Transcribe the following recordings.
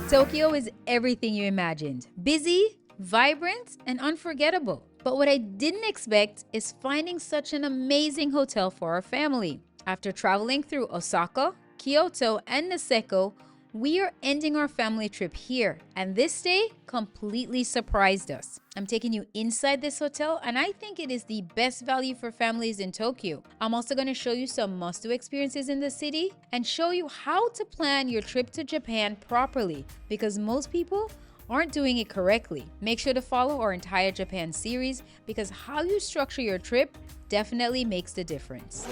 Tokyo is everything you imagined. Busy, vibrant, and unforgettable. But what I didn't expect is finding such an amazing hotel for our family. After traveling through Osaka, Kyoto, and Niseko, we are ending our family trip here, and this stay completely surprised us. I'm taking you inside this hotel, and I think it is the best value for families in Tokyo. I'm also going to show you some must-do experiences in the city and show you how to plan your trip to Japan properly, because most people aren't doing it correctly. Make sure to follow our entire Japan series, because how you structure your trip definitely makes the difference.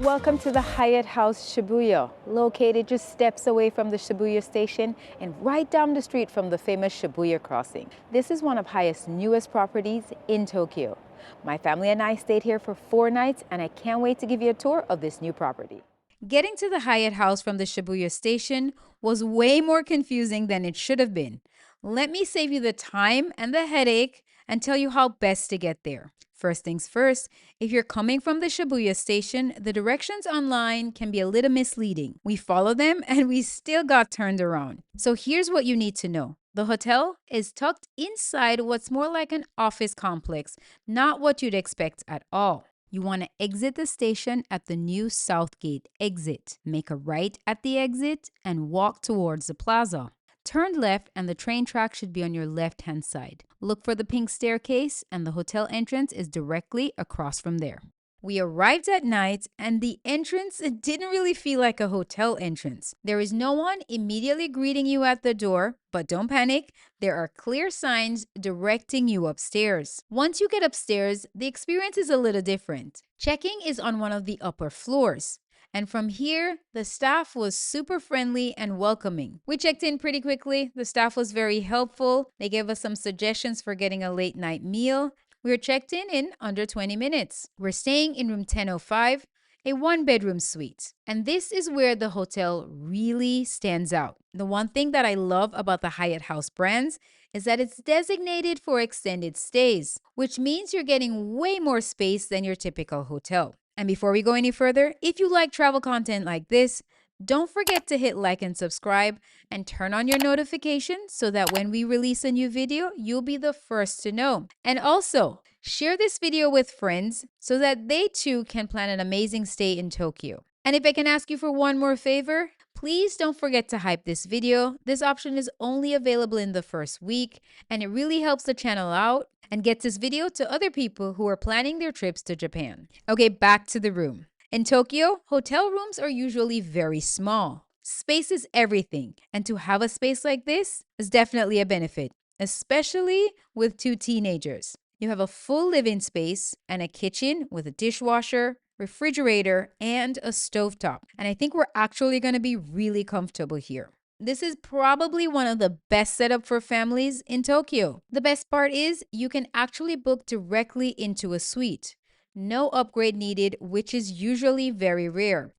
Welcome to the Hyatt House Shibuya, located just steps away from the Shibuya station and right down the street from the famous Shibuya crossing. This is one of Hyatt's newest properties in Tokyo. My family and I stayed here for 4 nights, and I can't wait to give you a tour of this new property. Getting to the Hyatt House from the Shibuya station was way more confusing than it should have been. Let me save you the time and the headache and tell you how best to get there. First things first, if you're coming from the Shibuya station, the directions online can be a little misleading. We followed them and we still got turned around. So here's what you need to know. The hotel is tucked inside what's more like an office complex, not what you'd expect at all. You want to exit the station at the new Southgate exit. Make a right at the exit and walk towards the plaza. Turn left and the train track should be on your left-hand side. Look for the pink staircase, and the hotel entrance is directly across from there. We arrived at night, and the entrance didn't really feel like a hotel entrance. There is no one immediately greeting you at the door, but don't panic. There are clear signs directing you upstairs. Once you get upstairs, the experience is a little different. Check-in is on one of the upper floors. And from here, the staff was super friendly and welcoming. We checked in pretty quickly. The staff was very helpful. They gave us some suggestions for getting a late night meal. We were checked in under 20 minutes. We're staying in room 1005, a 1-bedroom suite. And this is where the hotel really stands out. The one thing that I love about the Hyatt House brands is that it's designated for extended stays, which means you're getting way more space than your typical hotel. And before we go any further, if you like travel content like this, don't forget to hit like and subscribe and turn on your notifications so that when we release a new video, you'll be the first to know. And also, share this video with friends so that they too can plan an amazing stay in Tokyo. And if I can ask you for one more favor, please don't forget to hype this video. This option is only available in the first week, and it really helps the channel out and gets this video to other people who are planning their trips to Japan. Okay, back to the room. In Tokyo, hotel rooms are usually very small. Space is everything, and to have a space like this is definitely a benefit, especially with 2 teenagers. You have a full living space and a kitchen with a dishwasher, refrigerator, and a stovetop. And I think we're actually going to be really comfortable here. This is probably one of the best setup for families in Tokyo. The best part is you can actually book directly into a suite. No upgrade needed, which is usually very rare.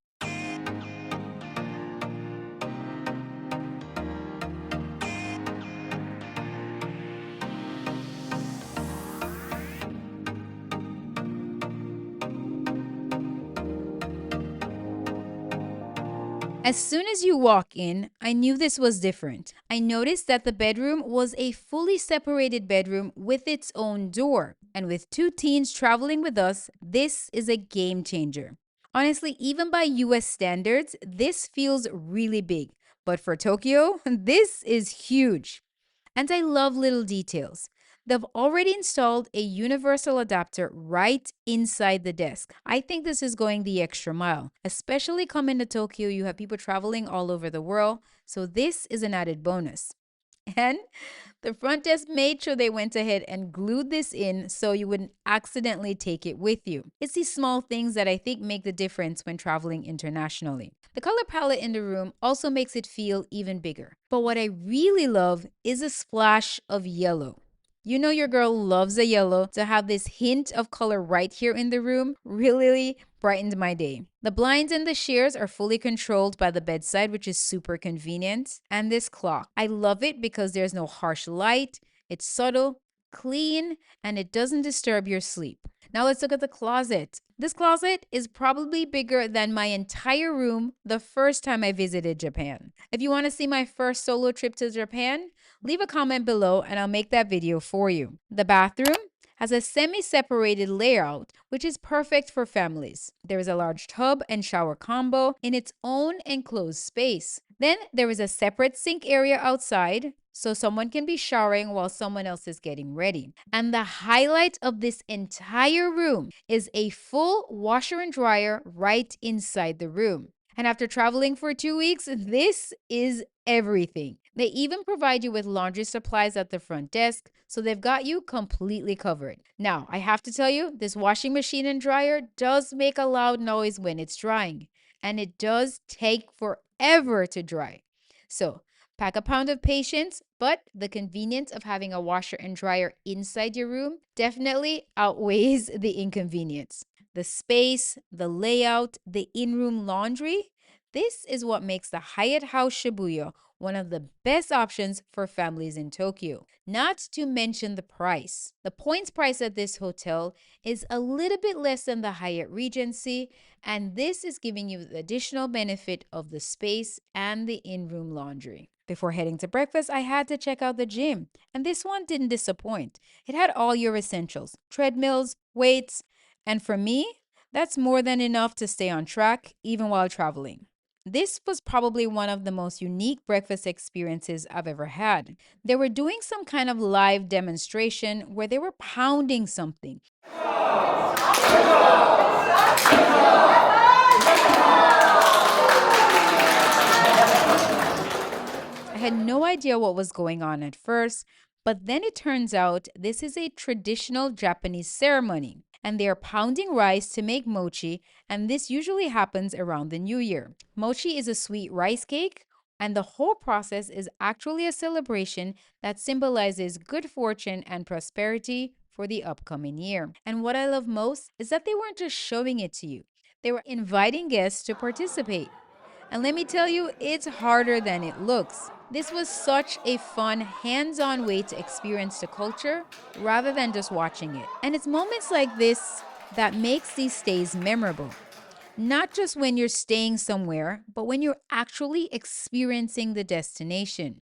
As soon as you walk in, I knew this was different. I noticed that the bedroom was a fully separated bedroom with its own door. And with 2 teens traveling with us, this is a game changer. Honestly, even by US standards, this feels really big. But for Tokyo, this is huge. And I love little details. They've already installed a universal adapter right inside the desk. I think this is going the extra mile, especially coming to Tokyo. You have people traveling all over the world, so this is an added bonus. And the front desk made sure they went ahead and glued this in so you wouldn't accidentally take it with you. It's these small things that I think make the difference when traveling internationally. The color palette in the room also makes it feel even bigger. But what I really love is a splash of yellow. You know your girl loves a yellow. To have this hint of color right here in the room really brightened my day. The blinds and the shears are fully controlled by the bedside, which is super convenient. And this clock, I love it because there's no harsh light. It's subtle, clean, and it doesn't disturb your sleep. Now let's look at the closet. This closet is probably bigger than my entire room the first time I visited Japan. If you want to see my first solo trip to Japan, leave a comment below and I'll make that video for you. The bathroom has a semi-separated layout, which is perfect for families. There is a large tub and shower combo in its own enclosed space. Then there is a separate sink area outside, so someone can be showering while someone else is getting ready. And the highlight of this entire room is a full washer and dryer right inside the room. And after traveling for 2 weeks, this is everything. They even provide you with laundry supplies at the front desk, so they've got you completely covered. Now, I have to tell you, this washing machine and dryer does make a loud noise when it's drying, and it does take forever to dry. So, pack a pound of patience, but the convenience of having a washer and dryer inside your room definitely outweighs the inconvenience. The space, the layout, the in-room laundry, this is what makes the Hyatt House Shibuya one of the best options for families in Tokyo. Not to mention the price. The points price at this hotel is a little bit less than the Hyatt Regency, and this is giving you the additional benefit of the space and the in-room laundry. Before heading to breakfast, I had to check out the gym, and this one didn't disappoint. It had all your essentials: treadmills, weights, and for me, that's more than enough to stay on track even while traveling. This was probably one of the most unique breakfast experiences I've ever had. They were doing some kind of live demonstration where they were pounding something. I had no idea what was going on at first, but then it turns out this is a traditional Japanese ceremony, and they are pounding rice to make mochi, and this usually happens around the new year. Mochi is a sweet rice cake, and the whole process is actually a celebration that symbolizes good fortune and prosperity for the upcoming year. And what I love most is that they weren't just showing it to you, they were inviting guests to participate. And let me tell you, it's harder than it looks. This was such a fun, hands-on way to experience the culture rather than just watching it. And it's moments like this that makes these stays memorable. Not just when you're staying somewhere, but when you're actually experiencing the destination.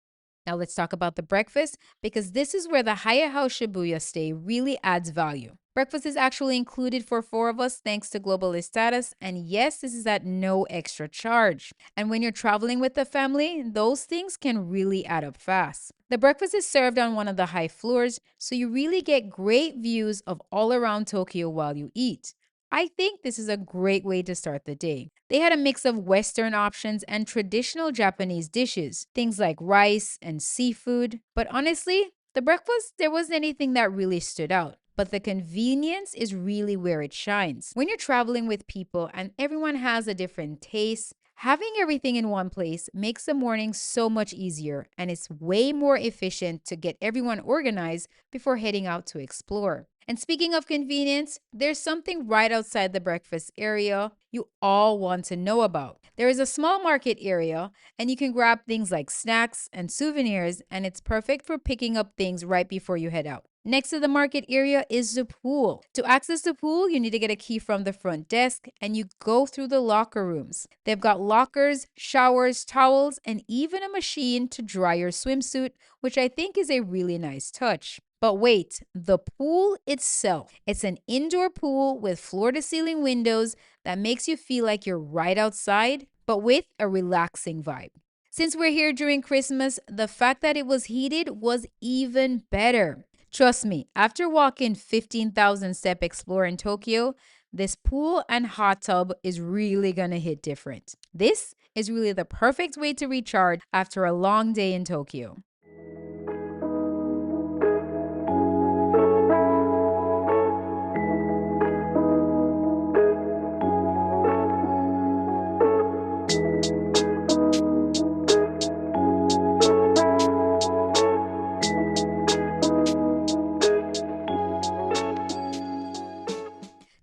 Now let's talk about the breakfast, because this is where the Hyatt House Shibuya stay really adds value. Breakfast is actually included for 4 of us thanks to globalist status, and yes, this is at no extra charge. And when you're traveling with the family, those things can really add up fast. The breakfast is served on one of the high floors, so you really get great views of all around Tokyo while you eat. I think this is a great way to start the day. They had a mix of Western options and traditional Japanese dishes, things like rice and seafood. But honestly, the breakfast, there wasn't anything that really stood out. But the convenience is really where it shines. When you're traveling with people and everyone has a different taste, having everything in one place makes the morning so much easier, and it's way more efficient to get everyone organized before heading out to explore. And speaking of convenience, there's something right outside the breakfast area you all want to know about. There is a small market area, and you can grab things like snacks and souvenirs, and it's perfect for picking up things right before you head out. Next to the market area is the pool. To access the pool, you need to get a key from the front desk and you go through the locker rooms. They've got lockers, showers, towels, and even a machine to dry your swimsuit, which I think is a really nice touch. But wait, the pool itself. It's an indoor pool with floor-to-ceiling windows that makes you feel like you're right outside, but with a relaxing vibe. Since we're here during Christmas, the fact that it was heated was even better. Trust me, after walking 15,000 step explore in Tokyo, this pool and hot tub is really gonna hit different. This is really the perfect way to recharge after a long day in Tokyo.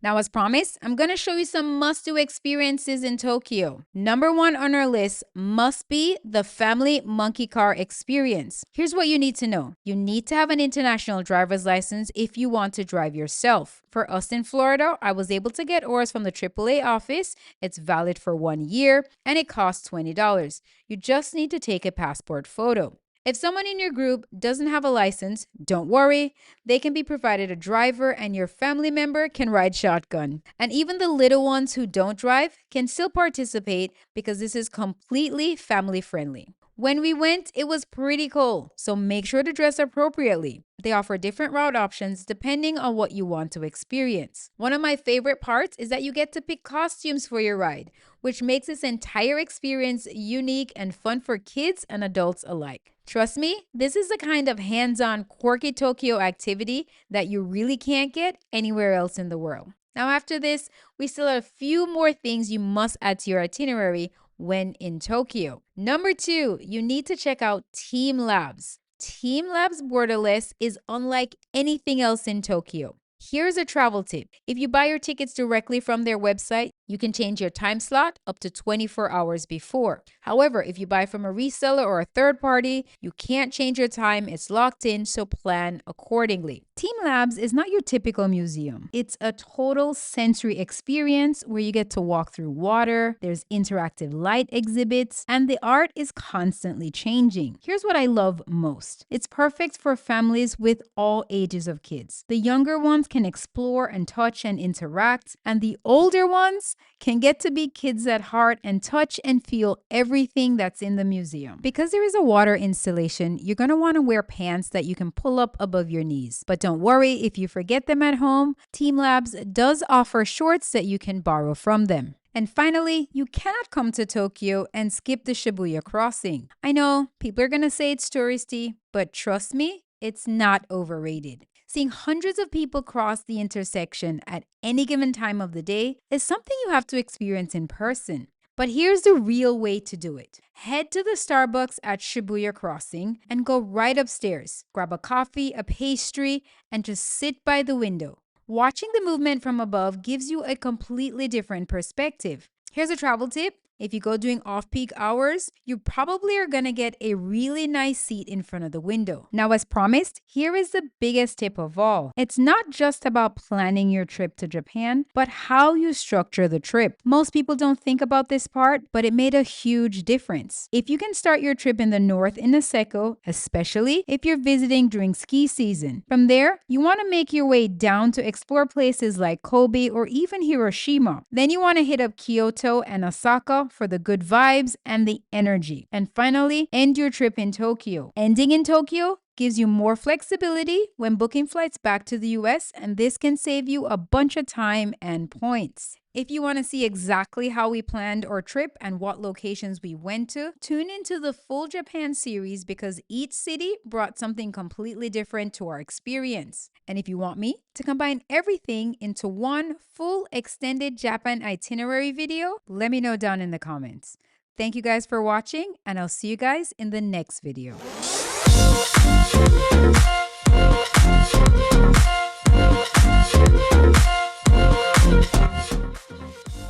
Now, Now, as promised, I'm going to show you some must-do experiences in Tokyo. Number one on our list must be the family monkey car experience. Here's what you need to know. You need to have an international driver's license if you want to drive yourself. For us in Florida, I was able to get ours from the AAA office. It's valid for 1 year and it costs $20. You just need to take a passport photo. If someone in your group doesn't have a license, don't worry. They can be provided a driver and your family member can ride shotgun. And even the little ones who don't drive can still participate because this is completely family friendly. When we went, it was pretty cold, so make sure to dress appropriately. They offer different route options depending on what you want to experience. One of my favorite parts is that you get to pick costumes for your ride, which makes this entire experience unique and fun for kids and adults alike. Trust me, this is the kind of hands-on, quirky Tokyo activity that you really can't get anywhere else in the world. Now, after this, we still have a few more things you must add to your itinerary when in Tokyo. Number 2, you need to check out Team Labs. Team Labs Borderless is unlike anything else in Tokyo. Here's a travel tip. If you buy your tickets directly from their website, you can change your time slot up to 24 hours before. However, if you buy from a reseller or a third party, you can't change your time. It's locked in, so plan accordingly. Team Labs is not your typical museum. It's a total sensory experience where you get to walk through water, there's interactive light exhibits, and the art is constantly changing. Here's what I love most. It's perfect for families with all ages of kids. The younger ones can explore and touch and interact, and the older ones can get to be kids at heart and touch and feel everything that's in the museum. Because there is a water installation, you're going to want to wear pants that you can pull up above your knees. But don't worry if you forget them at home. Team Labs does offer shorts that you can borrow from them. And finally, you cannot come to Tokyo and skip the Shibuya crossing. I know people are going to say it's touristy, but trust me, it's not overrated. Seeing hundreds of people cross the intersection at any given time of the day is something you have to experience in person. But here's the real way to do it. Head to the Starbucks at Shibuya Crossing and go right upstairs. Grab a coffee, a pastry, and just sit by the window. Watching the movement from above gives you a completely different perspective. Here's a travel tip. If you go during off-peak hours, you probably are going to get a really nice seat in front of the window. Now, as promised, here is the biggest tip of all. It's not just about planning your trip to Japan, but how you structure the trip. Most people don't think about this part, but it made a huge difference. If you can start your trip in the north in Osaka, especially if you're visiting during ski season. From there, you want to make your way down to explore places like Kobe or even Hiroshima. Then you want to hit up Kyoto and Osaka for the good vibes and the energy. And finally, end your trip in Tokyo. Ending in Tokyo gives you more flexibility when booking flights back to the US, and this can save you a bunch of time and points. If you want to see exactly how we planned our trip and what locations we went to, tune into the full Japan series because each city brought something completely different to our experience. And if you want me to combine everything into one full extended Japan itinerary video, let me know down in the comments. Thank you guys for watching, and I'll see you guys in the next video.